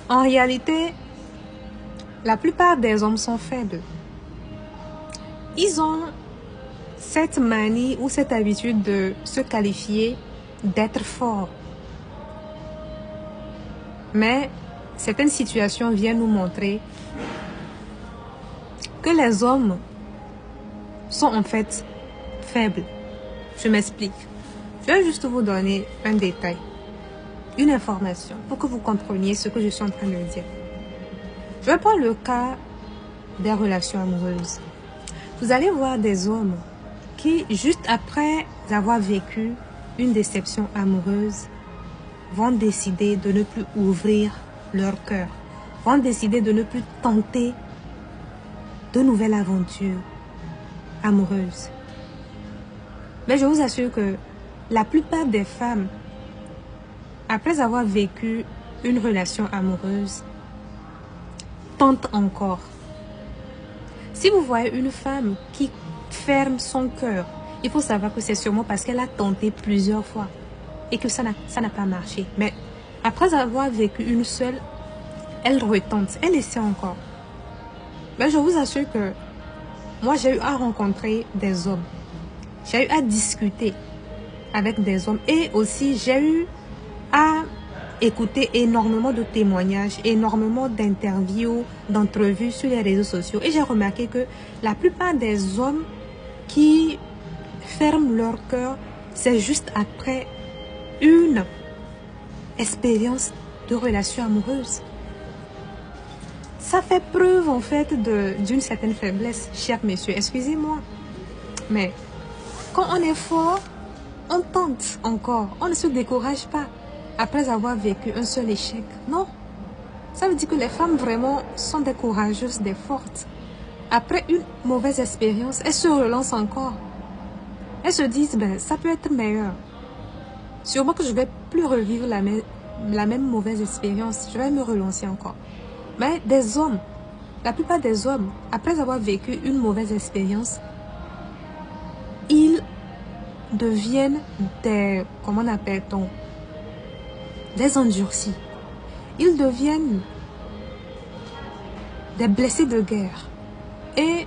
En réalité, la plupart des hommes sont faibles. Ils ont cette manie ou cette habitude de se qualifier d'être forts. Mais certaines situations viennent nous montrer que les hommes sont en fait faibles. Je m'explique. Je vais juste vous donner un détail, une information pour que vous compreniez ce que je suis en train de dire. Je vais prendre le cas des relations amoureuses. Vous allez voir des hommes qui, juste après avoir vécu une déception amoureuse, vont décider de ne plus ouvrir leur cœur, vont décider de ne plus tenter de nouvelles aventures amoureuses. Mais je vous assure que la plupart des femmes, après avoir vécu une relation amoureuse, tentent encore. Si vous voyez une femme qui ferme son cœur, il faut savoir que c'est sûrement parce qu'elle a tenté plusieurs fois et que ça n'a pas marché. Mais après avoir vécu une seule, elle retente, elle essaie encore. Mais je vous assure que moi, j'ai eu à rencontrer des hommes. J'ai eu à discuter avec des hommes et aussi j'ai eu à écouter énormément de témoignages, énormément d'interviews, d'entrevues sur les réseaux sociaux. Et j'ai remarqué que la plupart des hommes qui ferment leur cœur, c'est juste après une expérience de relation amoureuse. Ça fait preuve en fait d'une certaine faiblesse, chers messieurs. Excusez-moi. Mais quand on est fort, on tente encore. On ne se décourage pas après avoir vécu un seul échec. Non. Ça veut dire que les femmes vraiment sont des courageuses, des fortes. Après une mauvaise expérience, elles se relancent encore. Elles se disent, ben, ça peut être meilleur. Sûrement que je ne vais plus revivre la même mauvaise expérience. Je vais me relancer encore. Mais des hommes, la plupart des hommes, après avoir vécu une mauvaise expérience, ils deviennent des, comment on appelle-t-on, des endurcis. Ils deviennent des blessés de guerre. Et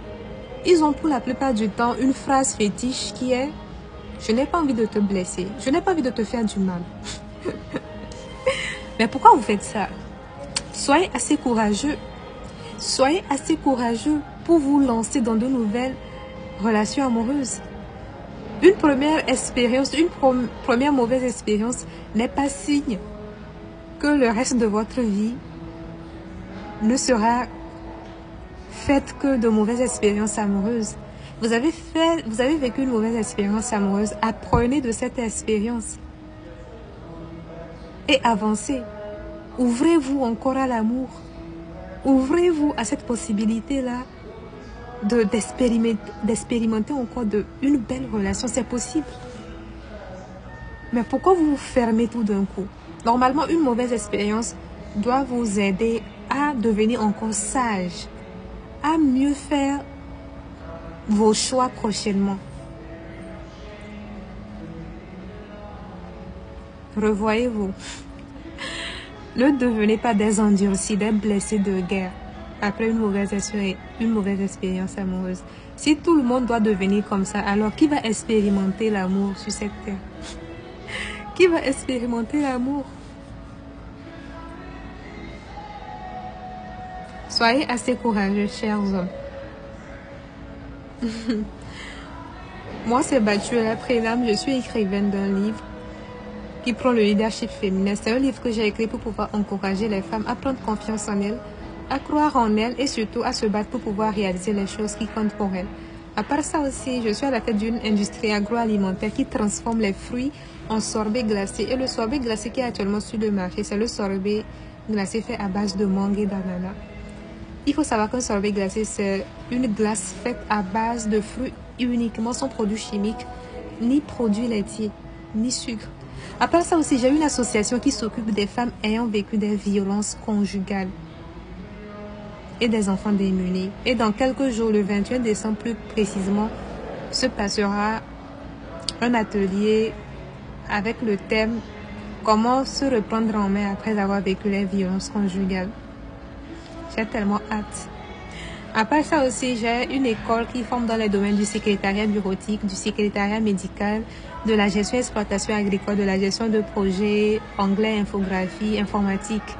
ils ont pour la plupart du temps une phrase fétiche qui est « Je n'ai pas envie de te blesser, je n'ai pas envie de te faire du mal. » Mais pourquoi vous faites ça? Soyez assez courageux. Soyez assez courageux pour vous lancer dans de nouvelles relations amoureuses. Une première expérience, une première mauvaise expérience n'est pas signe que le reste de votre vie ne sera faite que de mauvaises expériences amoureuses. Vous avez vécu une mauvaise expérience amoureuse. Apprenez de cette expérience et avancez. Ouvrez-vous encore à l'amour. Ouvrez-vous à cette possibilité-là d'expérimenter encore une belle relation. C'est possible. Mais pourquoi vous vous fermez tout d'un coup? Normalement, une mauvaise expérience doit vous aider à devenir encore sage, à mieux faire vos choix prochainement. Revoyez-vous. Ne devenez pas des endurcis, des blessés de guerre après une mauvaise expérience amoureuse. Si tout le monde doit devenir comme ça, alors qui va expérimenter l'amour sur cette terre? Qui va expérimenter l'amour? Soyez assez courageux, chers hommes. Moi, c'est Batuela Prénam, je suis écrivaine d'un livre qui prend le leadership féminin. C'est un livre que j'ai écrit pour pouvoir encourager les femmes à prendre confiance en elles, à croire en elles et surtout à se battre pour pouvoir réaliser les choses qui comptent pour elles. À part ça aussi, je suis à la tête d'une industrie agroalimentaire qui transforme les fruits en sorbet glacé. Et le sorbet glacé qui est actuellement sur le marché, c'est le sorbet glacé fait à base de mangue et d'ananas. Il faut savoir qu'un sorbet glacé, c'est une glace faite à base de fruits uniquement, sans produits chimiques, ni produits laitiers, ni sucre. À part ça aussi, j'ai une association qui s'occupe des femmes ayant vécu des violences conjugales et des enfants démunis. Et dans quelques jours, le 21 décembre plus précisément, se passera un atelier avec le thème « comment se reprendre en main après avoir vécu les violences conjugales. J'ai tellement hâte. Après ça aussi, j'ai une école qui forme dans les domaines du secrétariat bureautique, du secrétariat médical, de la gestion exploitation agricole, de la gestion de projets, anglais, infographie, informatique.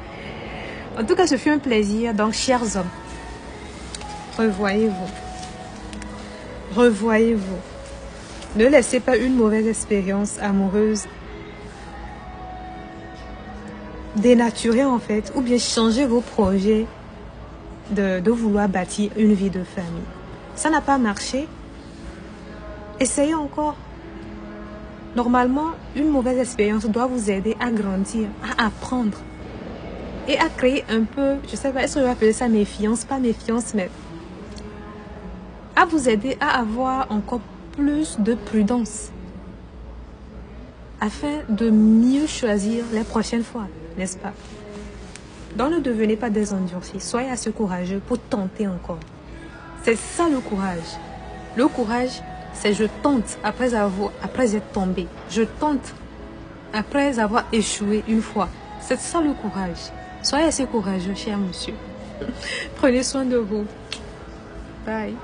En tout cas, ce fut un plaisir. Donc, chers hommes, revoyez-vous. Revoyez-vous. Ne laissez pas une mauvaise expérience amoureuse dénaturer en fait, ou bien changer vos projets de vouloir bâtir une vie de famille. Ça n'a pas marché. Essayez encore. Normalement, une mauvaise expérience doit vous aider à grandir, à apprendre et à créer un peu, je sais pas, est-ce que je vais appeler ça méfiance, pas méfiance, mais à vous aider à avoir encore plus de prudence afin de mieux choisir les prochaines fois, n'est-ce pas? Donc ne devenez pas des endurcis, soyez assez courageux pour tenter encore. C'est ça le courage. Le courage, c'est je tente après être tombé. Je tente après avoir échoué une fois. C'est ça le courage. Soyez assez courageux, cher monsieur. Prenez soin de vous. Bye.